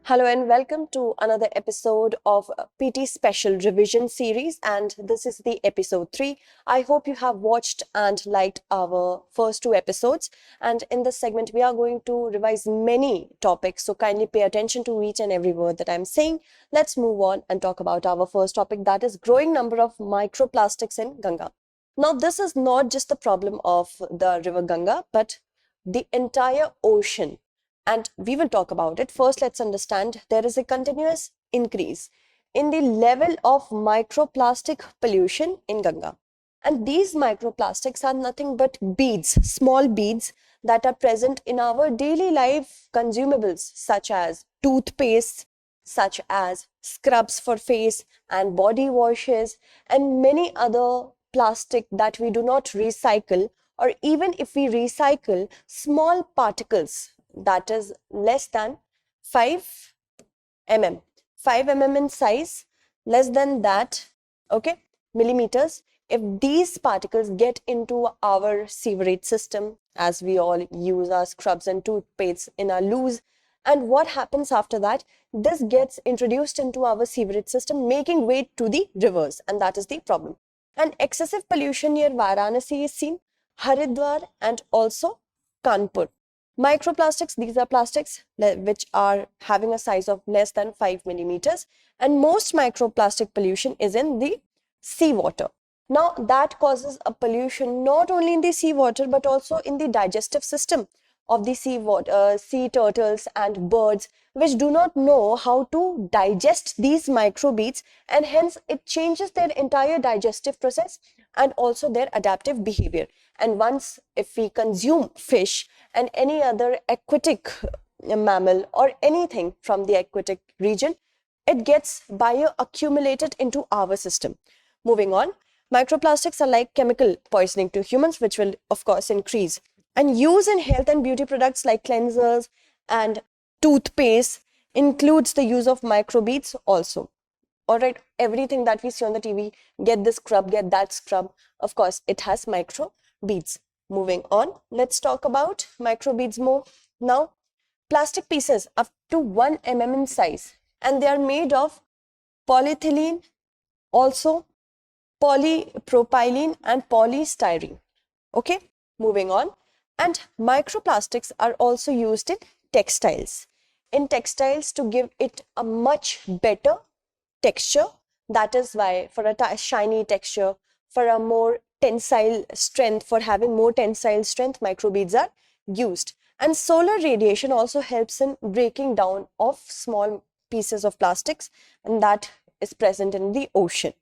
Hello and welcome to another episode of PT Special Revision Series, and this is the episode 3. I hope you have watched and liked our first two episodes, and in this segment we are going to revise many topics, so kindly pay attention to each and every word that I'm saying. Let's move on and talk about our first topic, that is growing number of microplastics in Ganga. Now this is not just the problem of the river Ganga, but the entire ocean, and we will talk about it. First, let's understand there is a continuous increase in the level of microplastic pollution in Ganga. And these microplastics are nothing but beads, small beads that are present in our daily life consumables, such as toothpaste, such as scrubs for face and body washes, and many other plastic that we do not recycle, or even if we recycle small particles that is less than 5 mm, 5 mm in size, less than that, okay, millimeters. If these particles get into our sewerage system, as we all use our scrubs and toothpaste in our loos, and what happens after that? This gets introduced into our sewerage system, making way to the rivers, and that is the problem. And excessive pollution near Varanasi is seen, Haridwar, and also Kanpur. Microplastics, these are plastics which are having a size of less than 5 millimeters, and most microplastic pollution is in the seawater. Now that causes a pollution not only in the seawater but also in the digestive system of the sea turtles and birds, which do not know how to digest these microbeads, and hence it changes their entire digestive process and also their adaptive behavior. And once if we consume fish and any other aquatic mammal or anything from the aquatic region, it gets bioaccumulated into our system. Moving on, microplastics are like chemical poisoning to humans, which will of course increase. And use in health and beauty products like cleansers and toothpaste includes the use of microbeads also. All right, everything that we see on the TV, get this scrub, get that scrub, of course it has microbeads. Moving on, let's talk about microbeads more. Now, plastic pieces up to 1 mm in size, and they are made of polyethylene, also polypropylene and polystyrene. Okay, moving on. And microplastics are also used in textiles. In textiles to give it a much better texture. That is why for a shiny texture, for a more tensile strength, for having more tensile strength, microbeads are used. And solar radiation also helps in breaking down of small pieces of plastics, and that is present in the ocean.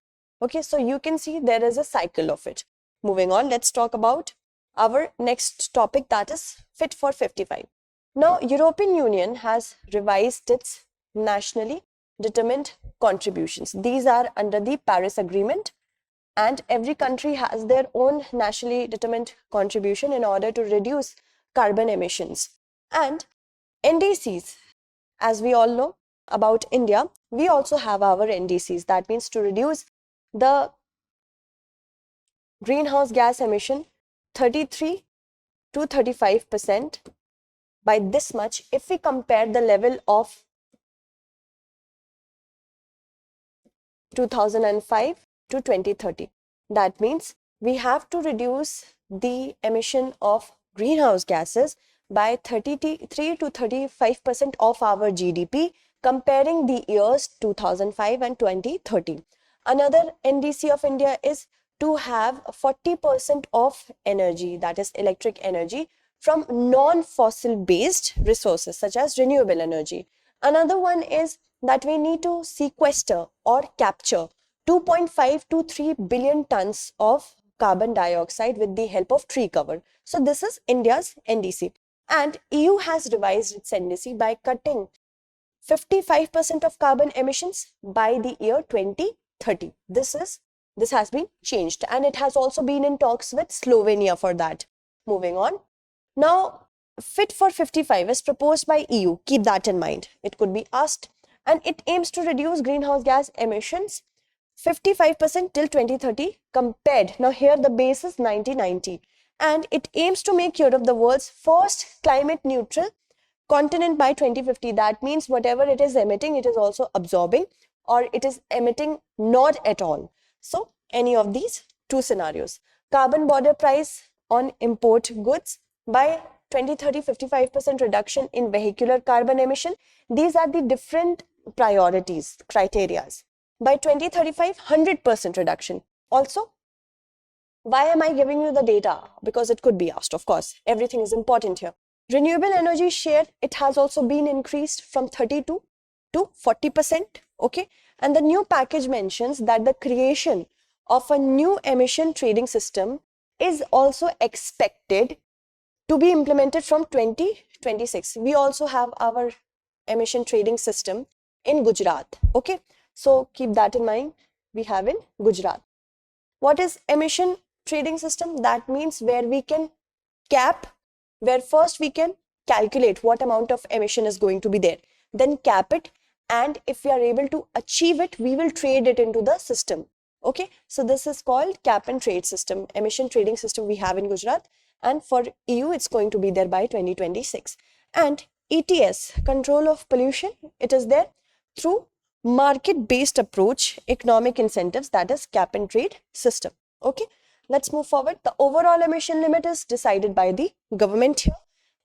Okay, so you can see there is a cycle of it. Moving on, let's talk about our next topic, that is Fit for 55. Now, European Union has revised its nationally determined contributions. These are under the Paris Agreement, and every country has their own nationally determined contribution in order to reduce carbon emissions. And NDCs, as we all know about India, we also have our NDCs. That means to reduce the greenhouse gas emission 33 to 35% by this much if we compare the level of 2005 to 2030. That means we have to reduce the emission of greenhouse gases by 33 to 35% of our GDP, comparing the years 2005 and 2030. Another NDC of India is to have 40% of energy, that is electric energy, from non-fossil based resources such as renewable energy. Another one is that we need to sequester or capture 2.5 to 3 billion tons of carbon dioxide with the help of tree cover. So this is India's NDC. And EU has revised its NDC by cutting 55% of carbon emissions by the year 2030. This has been changed, and it has also been in talks with Slovenia for that. Moving on. Now, Fit for 55 is proposed by EU. Keep that in mind. It could be asked, and it aims to reduce greenhouse gas emissions 55% till 2030 compared. Now here the base is 1990, and it aims to make Europe the world's first climate neutral continent by 2050. That means whatever it is emitting, it is also absorbing, or it is emitting not at all. So any of these two scenarios. Carbon border price on import goods by 2030, 55% reduction in vehicular carbon emission. These are the different priorities, criterias. By 2035, 100% reduction. Also, why am I giving you the data? Because it could be asked, of course. Everything is important here. Renewable energy share, it has also been increased from 32 to 40%. Okay. And the new package mentions that the creation of a new emission trading system is also expected to be implemented from 2026. We also have our emission trading system in Gujarat. Okay. So keep that in mind. We have in Gujarat. What is emission trading system? That means where we can cap, where first we can calculate what amount of emission is going to be there, then cap it, and if we are able to achieve it, we will trade it into the system. Okay, so this is called cap and trade system, emission trading system we have in Gujarat, and for EU it's going to be there by 2026. And ETS, control of pollution, it is there through market-based approach, economic incentives, that is cap and trade system. Okay, let's move forward. The overall emission limit is decided by the government here,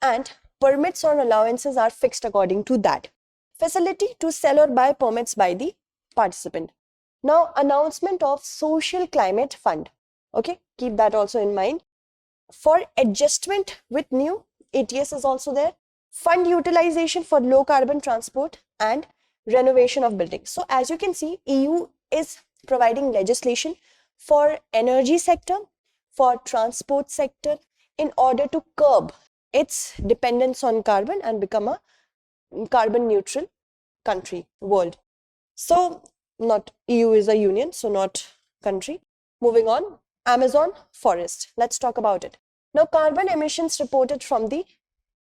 and permits or allowances are fixed according to that. Facility to sell or buy permits by the participant. Now, announcement of social climate fund. Okay, keep that also in mind. For adjustment with new ETS is also there. Fund utilization for low carbon transport and renovation of buildings. So as you can see, EU is providing legislation for energy sector, for transport sector, in order to curb its dependence on carbon and become a carbon neutral country, world. So not EU is a union, so not country. Moving on, Amazon forest. Let's talk about it. Now, carbon emissions reported from the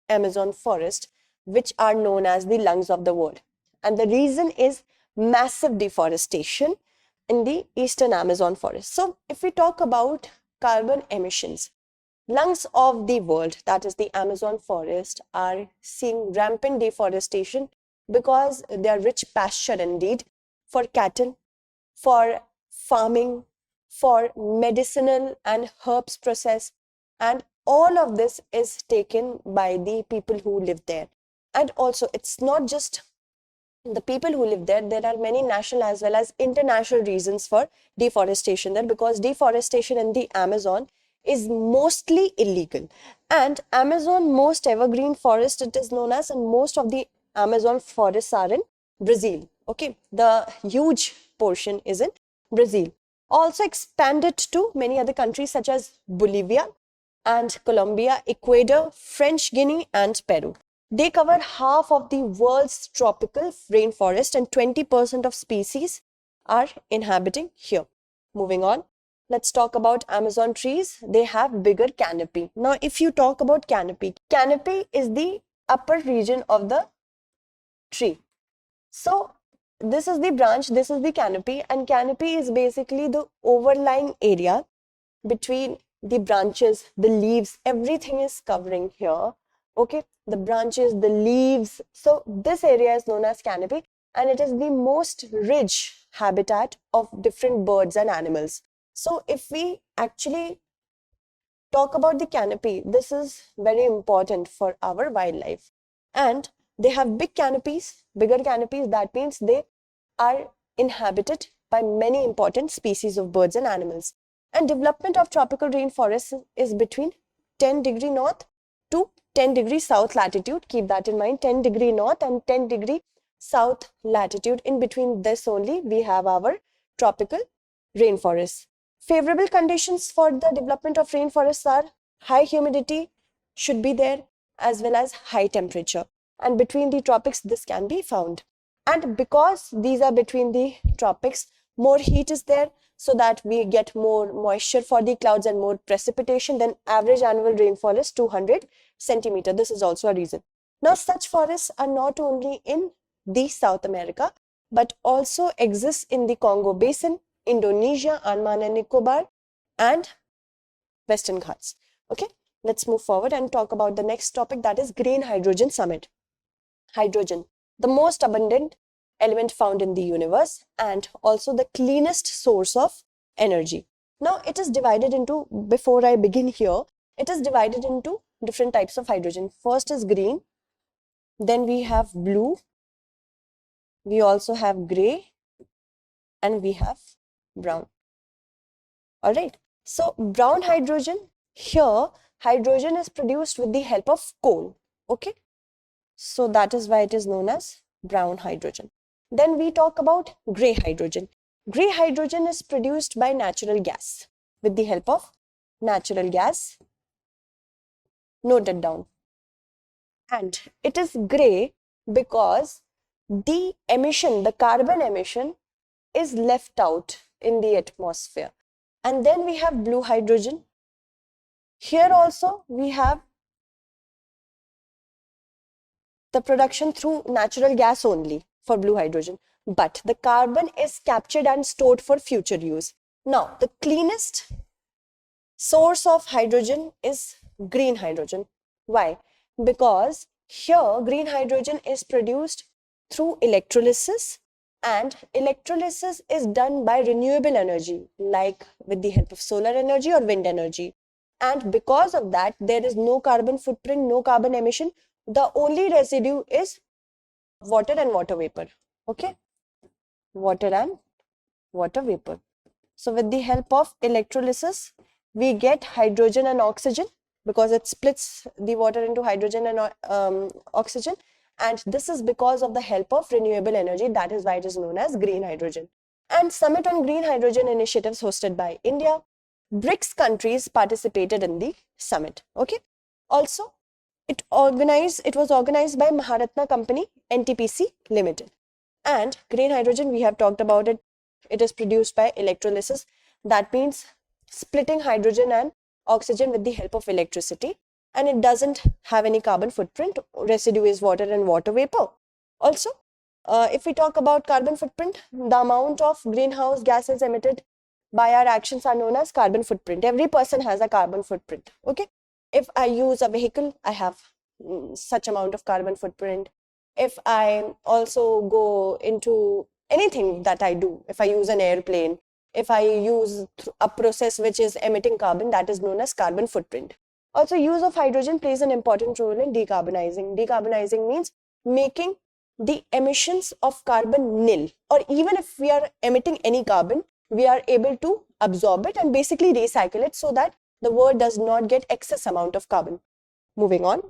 Amazon forest, which are known as the lungs of the world. And the reason is massive deforestation in the eastern Amazon forest. So if we talk about carbon emissions, lungs of the world, that is the Amazon forest, are seeing rampant deforestation because they are rich pasture indeed for cattle, for farming, for medicinal and herbs process, and all of this is taken by the people who live there. And also, it's not just the people who live there, there are many national as well as international reasons for deforestation there, because deforestation in the Amazon is mostly illegal. And Amazon most evergreen forest, it is known as, and most of the Amazon forests are in Brazil. Okay, the huge portion is in Brazil. Also expanded to many other countries such as Bolivia and Colombia, Ecuador, French Guiana and Peru. They cover half of the world's tropical rainforest, and 20% of species are inhabiting here. Moving on, let's talk about Amazon trees. They have bigger canopy. Now, if you talk about canopy, canopy is the upper region of the tree. So this is the branch, this is the canopy, and canopy is basically the overlying area between the branches, the leaves, everything is covering here. Okay, the branches, the leaves. So this area is known as canopy, and it is the most rich habitat of different birds and animals. So if we actually talk about the canopy, this is very important for our wildlife. And they have big canopies, bigger canopies. That means they are inhabited by many important species of birds and animals. And development of tropical rainforests is between 10 degree north to 10 degree south latitude. Keep that in mind, 10 degree north and 10 degree south latitude. In between this only, we have our tropical rainforests. Favorable conditions for the development of rainforests are high humidity should be there, as well as high temperature. And between the tropics, this can be found. And because these are between the tropics, more heat is there, so that we get more moisture for the clouds and more precipitation. Then average annual rainfall is 200 centimeter. This is also a reason. Now, such forests are not only in the South America, but also exists in the Congo Basin, Indonesia, Andaman and Nicobar, and Western Ghats. Okay, let's move forward and talk about the next topic, that is Green Hydrogen Summit. Hydrogen, the most abundant element found in the universe and also the cleanest source of energy. Now it is divided into, before I begin here, it is divided into different types of hydrogen. First is green, then we have blue, we also have gray, and we have brown. All right. So brown hydrogen, here hydrogen is produced with the help of coal. Okay. So that is why it is known as brown hydrogen. Then we talk about gray hydrogen. Gray hydrogen is produced by natural gas with the help of natural gas. Note it down. And it is gray because the emission, the carbon emission, is left out in the atmosphere. And then we have blue hydrogen. Here also we have the production through natural gas only for blue hydrogen, but the carbon is captured and stored for future use. Now, the cleanest source of hydrogen is green hydrogen. Why? Because here green hydrogen is produced through electrolysis, and electrolysis is done by renewable energy, like with the help of solar energy or wind energy. And because of that, there is no carbon footprint, no carbon emission. The only residue is water and water vapor. Okay, water and water vapor. So with the help of electrolysis, we get hydrogen and oxygen because it splits the water into hydrogen and oxygen. And this is because of the help of renewable energy. That is why it is known as green hydrogen. And Summit on Green Hydrogen initiatives hosted by India. BRICS countries participated in the summit. Okay. Also, it was organized by Maharatna Company, NTPC Limited. And green hydrogen, we have talked about it. It is produced by electrolysis. That means splitting hydrogen and oxygen with the help of electricity. And it doesn't have any carbon footprint. Residue is water and water vapor. Also, if we talk about carbon footprint, the amount of greenhouse gases emitted by our actions are known as carbon footprint. Every person has a carbon footprint. Okay. If I use a vehicle, I have such amount of carbon footprint. If I also go into anything that I do, if I use an airplane, if I use a process which is emitting carbon, that is known as carbon footprint. Also, use of hydrogen plays an important role in decarbonizing. Decarbonizing means making the emissions of carbon nil, or even if we are emitting any carbon, we are able to absorb it and basically recycle it so that the world does not get excess amount of carbon. Moving on,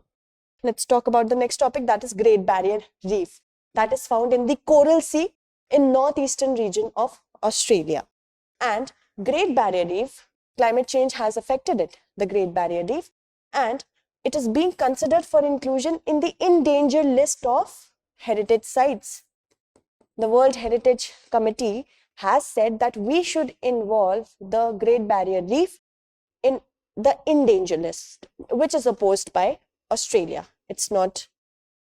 let's talk about the next topic, that is Great Barrier Reef, that is found in the Coral Sea in northeastern region of Australia. And Great Barrier Reef, climate change has affected it, the Great Barrier Reef, and it is being considered for inclusion in the endangered list of heritage sites. The World Heritage Committee has said that we should involve the Great Barrier Reef in the endangered list, which is opposed by Australia. It's not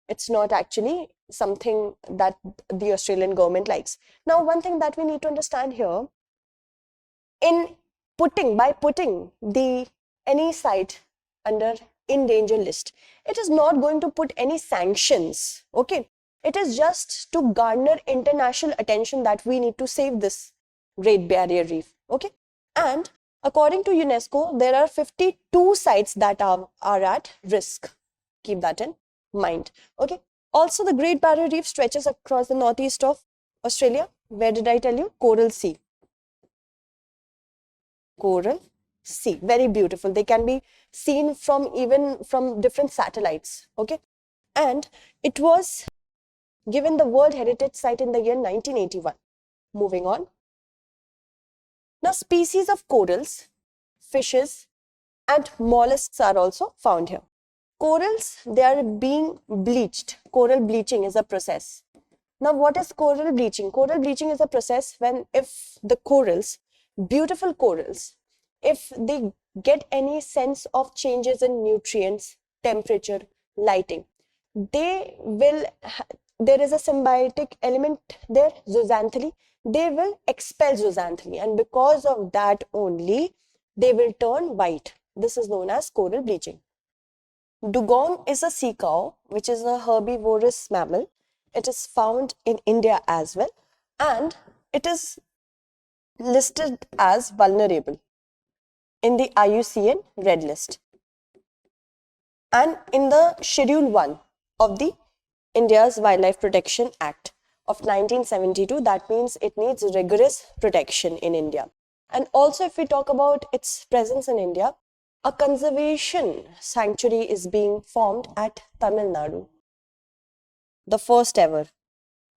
actually something that the Australian government likes. Now, one thing that we need to understand here, by putting any site under endangered list, it is not going to put any sanctions. Okay, it is just to garner international attention that we need to save this Great Barrier Reef. Okay, and according to UNESCO, there are 52 sites that are at risk. Keep that in mind. Okay. Also, the Great Barrier Reef stretches across the northeast of Australia. Where did I tell you? Coral Sea. Coral Sea. Very beautiful. They can be seen even from different satellites. Okay. And it was given the World Heritage Site in the year 1981. Moving on. Now, species of corals, fishes, and mollusks are also found here. Corals, they are being bleached. Coral bleaching is a process. Now, what is coral bleaching? Coral bleaching is a process if the corals, beautiful corals, if they get any sense of changes in nutrients, temperature, lighting, there is a symbiotic element there, zooxanthellae. They will expel zooxanthellae, and because of that only, they will turn white. This is known as coral bleaching. Dugong is a sea cow, which is a herbivorous mammal. It is found in India as well, and it is listed as vulnerable in the IUCN Red List and in the Schedule 1 of the India's Wildlife Protection Act of 1972. That means it needs rigorous protection in India. And also, if we talk about its presence in India, a conservation sanctuary is being formed at Tamil Nadu, the first ever.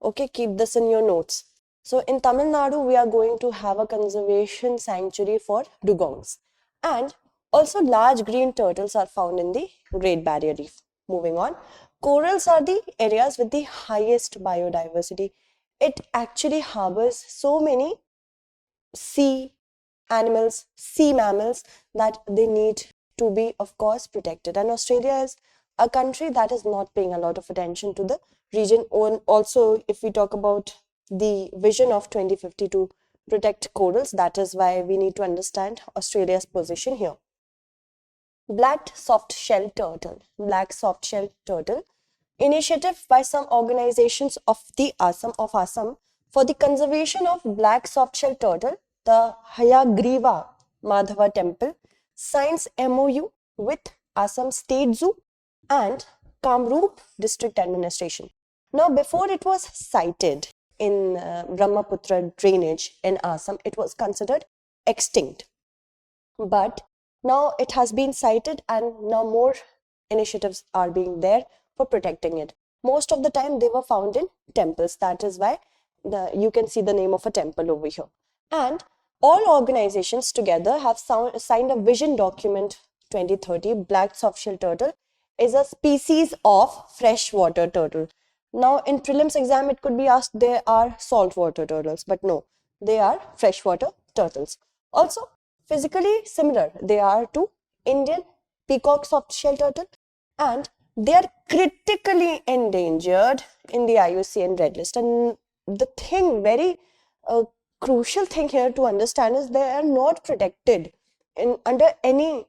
Okay, keep this in your notes. So in Tamil Nadu, we are going to have a conservation sanctuary for dugongs. And also large green turtles are found in the Great Barrier Reef. Moving on, corals are the areas with the highest biodiversity. It actually harbors so many sea animals, sea mammals, that they need to be, of course, protected. And Australia is a country that is not paying a lot of attention to the region. Also, if we talk about the vision of 2050 to protect corals, that is why we need to understand Australia's position here. Black soft-shell turtle, initiative by some organizations of Assam for the conservation of black soft-shell turtle. The Hayagriva Madhava Temple signs MOU with Assam State Zoo and Kamrup District Administration. Now, before it was sighted in Brahmaputra drainage in Assam, it was considered extinct. But now it has been sighted, and now more initiatives are being there for protecting it. Most of the time they were found in temples. That is why you can see the name of a temple over here. And all organizations together have signed a vision document 2030. Black softshell turtle is a species of freshwater turtle. Now in prelims exam it could be asked they are saltwater turtles, but no, they are freshwater turtles. Also physically similar they are to Indian peacock softshell turtle, and they are critically endangered in the IUCN Red List. And the thing, very crucial thing here to understand is they are not protected under any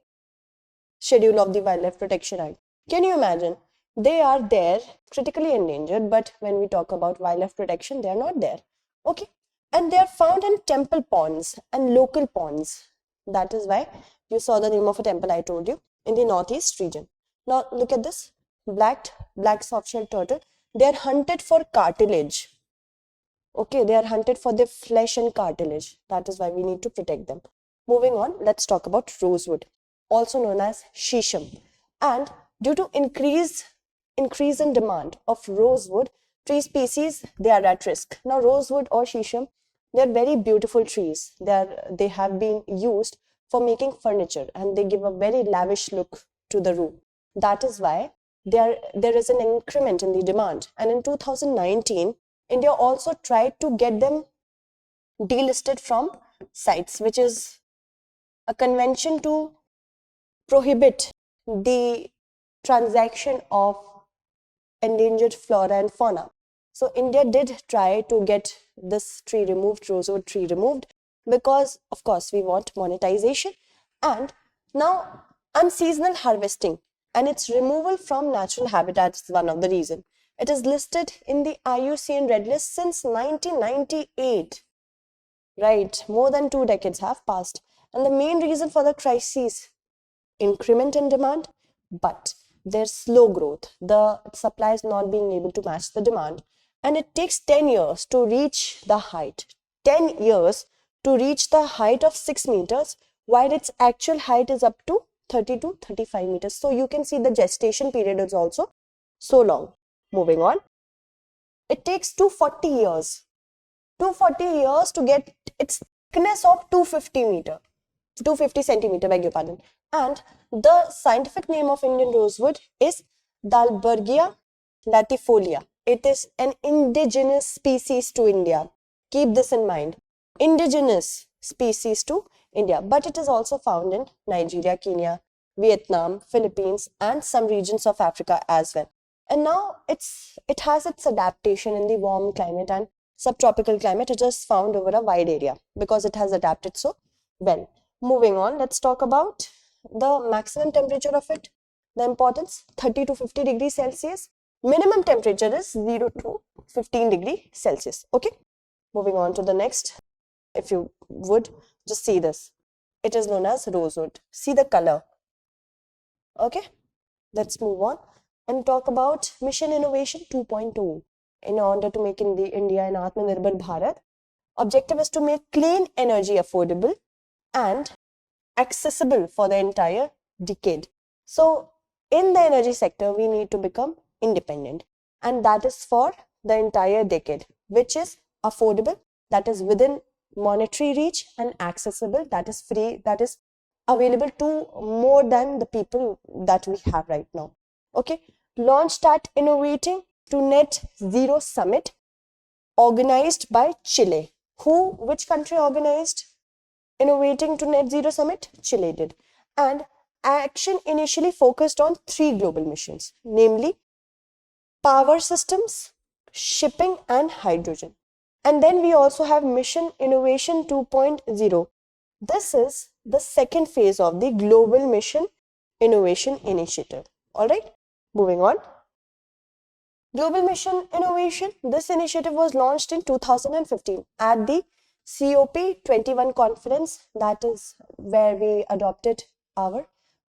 schedule of the Wildlife Protection Act. Can you imagine? They are there, critically endangered, but when we talk about wildlife protection, they are not there. Okay, and they are found in temple ponds and local ponds. That is why you saw the name of a temple I told you in the northeast region. Now look at this black softshell turtle. They are hunted for cartilage. Okay, they are hunted for their flesh and cartilage. That is why we need to protect them. Moving on, let's talk about rosewood, also known as shisham. And due to increase in demand of rosewood tree species, they are at risk. Now rosewood or shisham, they are very beautiful trees. They have been used for making furniture, and they give a very lavish look to the room. That is why there is an increment in the demand. And in 2019, India also tried to get them delisted from CITES, which is a convention to prohibit the transaction of endangered flora and fauna. So India did try to get this tree removed, rosewood tree removed, because of course we want monetization. And now unseasonal harvesting and its removal from natural habitats is one of the reason. It is listed in the IUCN Red List since 1998. Right, more than 2 decades have passed. And the main reason for the crisis, increment in demand, but their slow growth, the supply is not being able to match the demand, and it takes 10 years to reach the height. 10 years to reach the height of 6 meters, while its actual height is up to 30 to 35 meters. So you can see the gestation period is also so long. Moving on, it takes 240 years. 240 years to get its thickness of 250 centimeter, beg your pardon. And the scientific name of Indian rosewood is Dalbergia latifolia. It is an indigenous species to India. Keep this in mind. Indigenous species to India, but it is also found in Nigeria, Kenya, Vietnam, Philippines, and some regions of Africa as well. And now it has its adaptation in the warm climate and subtropical climate. It is found over a wide area because it has adapted so well. Moving on, let's talk about the maximum temperature of it. The importance 30 to 50 degrees Celsius. Minimum temperature is 0 to 15 degrees Celsius. Okay. Moving on to the next. If you would just see this. It is known as rosewood. See the color. Okay. Let's move on and talk about Mission Innovation 2.0. In order to make India an Atmanirbhar Bharat, objective is to make clean energy affordable and accessible for the entire decade. So, in the energy sector, we need to become independent, and that is for the entire decade, which is affordable, that is within monetary reach, and accessible, that is free, that is available to more than the people that we have right now. Okay, launched at Innovating to Net Zero Summit organized by Chile. Which country organized Innovating to Net Zero Summit? Chile did. And action initially focused on 3 global missions, namely power systems, shipping, and hydrogen. And then we also have Mission Innovation 2.0. This is the second phase of the Global Mission Innovation Initiative. All right, moving on. Global Mission Innovation. This initiative was launched in 2015 at the COP21 conference. That is where we adopted our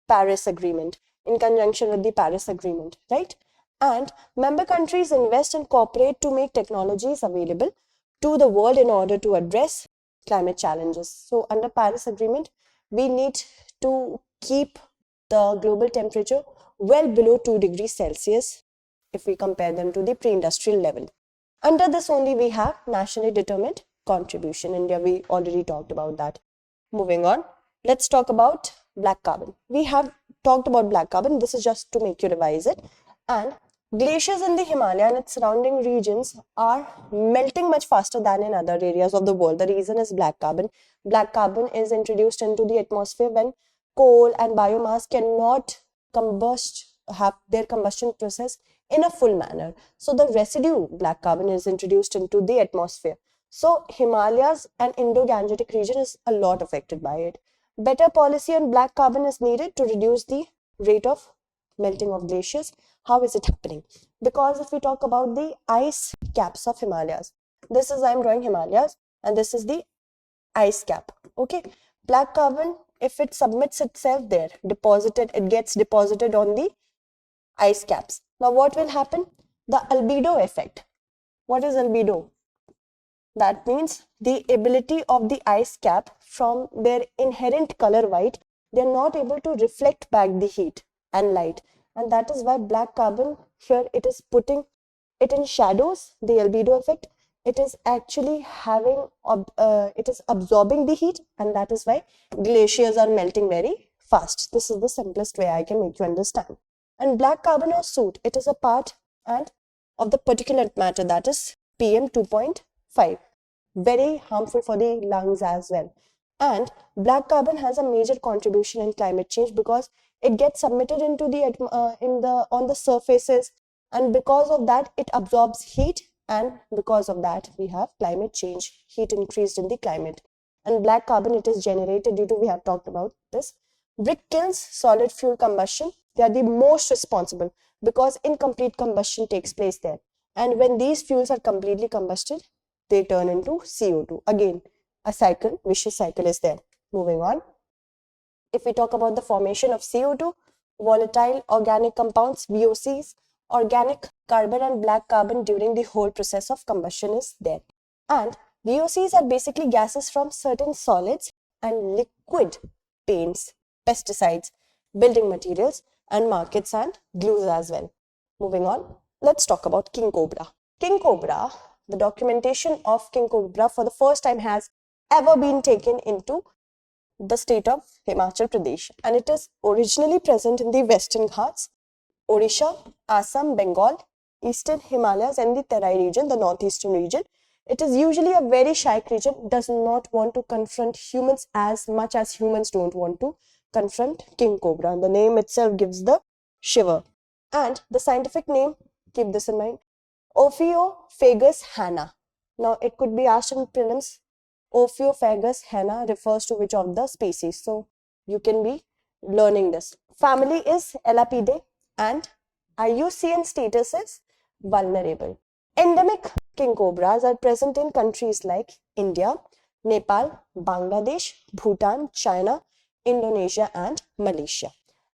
Paris Agreement in conjunction with the Paris Agreement, right? And member countries invest and cooperate to make technologies available to the world in order to address climate challenges. So under Paris Agreement, we need to keep the global temperature well below 2 degrees Celsius if we compare them to the pre-industrial level. Under this only we have nationally determined contribution. India, we already talked about that. Moving on, let's talk about black carbon. We have talked about black carbon. This is just to make you revise it. And glaciers in the Himalaya and its surrounding regions are melting much faster than in other areas of the world. The reason is black carbon. Black carbon is introduced into the atmosphere when coal and biomass cannot have their combustion process in a full manner. So the residue black carbon is introduced into the atmosphere. So Himalayas and Indo-Gangetic region is a lot affected by it. Better policy on black carbon is needed to reduce the rate of melting of glaciers. How is it happening? Because if we talk about the ice caps of Himalayas, I'm drawing Himalayas and this is the ice cap. Okay, black carbon, if it submits itself there, it gets deposited on the ice caps. Now what will happen? The albedo effect. What is albedo? That means the ability of the ice cap from their inherent color white, they are not able to reflect back the heat and light. And that is why black carbon here, it is putting it in shadows, the albedo effect. It is actually it is absorbing the heat, and that is why glaciers are melting very fast. This is the simplest way I can make you understand. And black carbon or soot, it is a part of the particulate matter, that is PM 2.5. Very harmful for the lungs as well. And black carbon has a major contribution in climate change because it gets submitted into on the surfaces, and because of that it absorbs heat, and because of that we have climate change, heat increased in the climate. And black carbon, it is generated due to, we have talked about this, brick kilns, solid fuel combustion. They are the most responsible because incomplete combustion takes place there, and when these fuels are completely combusted, they turn into CO2. Again, a cycle, vicious cycle is there. Moving on. If we talk about the formation of CO2, volatile organic compounds, VOCs, organic carbon and black carbon during the whole process of combustion is there. And VOCs are basically gases from certain solids and liquid paints, pesticides, building materials, and markets and glues as well. Moving on, let's talk about king cobra. King cobra, the documentation of king cobra for the first time has ever been taken into the state of Himachal Pradesh, and it is originally present in the Western Ghats, Odisha, Assam, Bengal, Eastern Himalayas, and the Terai region, the northeastern region. It is usually a very shy creature, does not want to confront humans as much as humans don't want to confront king cobra. The name itself gives the shiver. And the scientific name, keep this in mind, Ophiophagus hanna. Now it could be asked in prelims, Ophiophagus hanna refers to which of the species. So you can be learning this. Family is Elapidae and IUCN status is vulnerable. Endemic king cobras are present in countries like India, Nepal, Bangladesh, Bhutan, China, Indonesia, and Malaysia.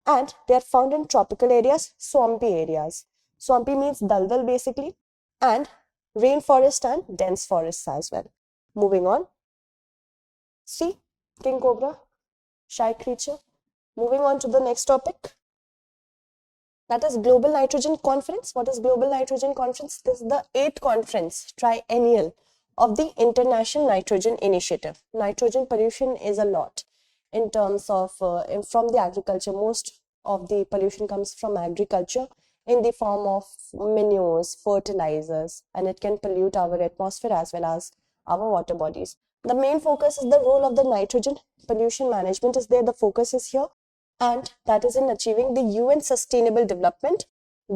And they are found in tropical areas, swampy areas. Swampy means daldal basically, and rainforest and dense forests as well. Moving on. See, king cobra, shy creature. Moving on to the next topic. That is Global Nitrogen Conference. What is Global Nitrogen Conference? This is the 8th conference, triennial, of the International Nitrogen Initiative. Nitrogen pollution is a lot in terms of from the agriculture. Most of the pollution comes from agriculture in the form of manures, fertilizers, and it can pollute our atmosphere as well as our water bodies. The main focus is the role of the nitrogen pollution management is there. The focus is here, and that is in achieving the UN Sustainable Development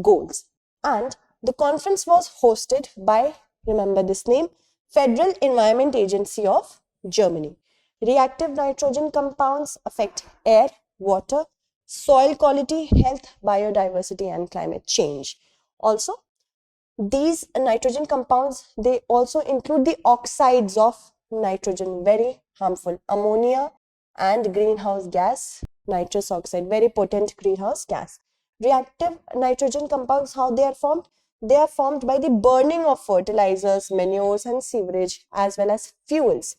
Goals. And the conference was hosted by, remember this name, Federal Environment Agency of Germany. Reactive nitrogen compounds affect air, water, soil quality, health, biodiversity, and climate change. Also, these nitrogen compounds, they also include the oxides of nitrogen, very harmful, ammonia and greenhouse gas, nitrous oxide, very potent greenhouse gas. Reactive nitrogen compounds, how they are formed? They are formed by the burning of fertilizers, manures, and sewage, as well as fuels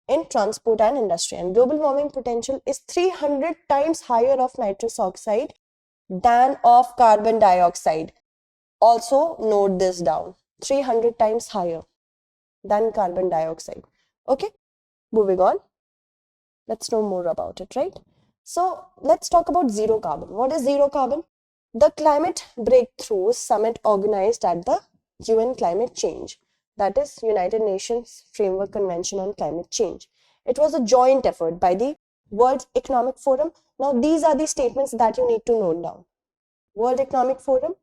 in transport and industry. And global warming potential is 300 times higher of nitrous oxide than of carbon dioxide. Also note this down, 300 times higher than carbon dioxide. Okay, moving on. Let's know more about it, right? So let's talk about zero carbon. What is zero carbon? The Climate Breakthrough Summit organized at the UN Climate Change, that is United Nations Framework Convention on Climate Change. It was a joint effort by the World Economic Forum. Now these are the statements that you need to note down. World Economic Forum,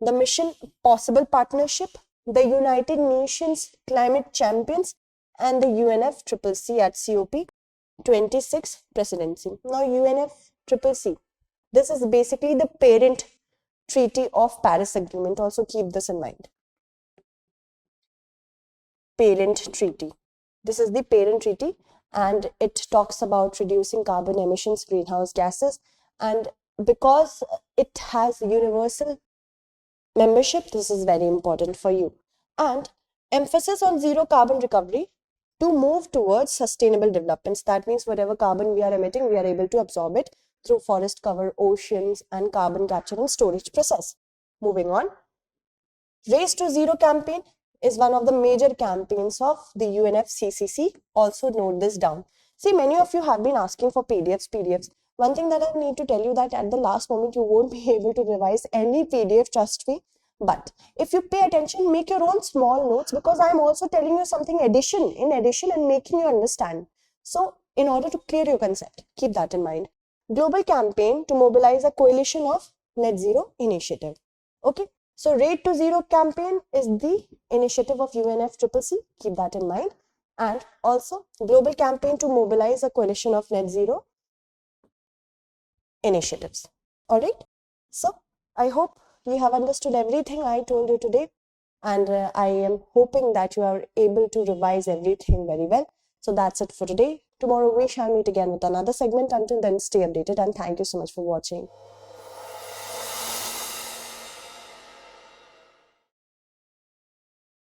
the Mission Possible Partnership, the United Nations Climate Champions, and the UNFCCC at COP26 presidency. Now UNFCCC, this is basically the parent treaty of Paris Agreement. Also keep this in mind. Parent treaty. This is the parent treaty, and it talks about reducing carbon emissions, greenhouse gases, and because it has universal membership, this is very important for you. And emphasis on zero carbon recovery to move towards sustainable developments. That means whatever carbon we are emitting, we are able to absorb it through forest cover, oceans, and carbon capture and storage process. Moving on. Race to Zero campaign is one of the major campaigns of the UNFCCC. Also note this down. See, many of you have been asking for PDFs. One thing that I need to tell you that at the last moment, you won't be able to revise any PDF, trust me. But if you pay attention, make your own small notes, because I'm also telling you something in addition and making you understand. So in order to clear your concept, keep that in mind. Global campaign to mobilize a coalition of net zero initiative. Okay. So Rate to Zero campaign is the initiative of UNFCCC. Keep that in mind. And also global campaign to mobilize a coalition of net zero initiatives. All right. So I hope you have understood everything I told you today, and I am hoping that you are able to revise everything very well. So that's it for today. Tomorrow we shall meet again with another segment. Until then, stay updated, and thank you so much for watching.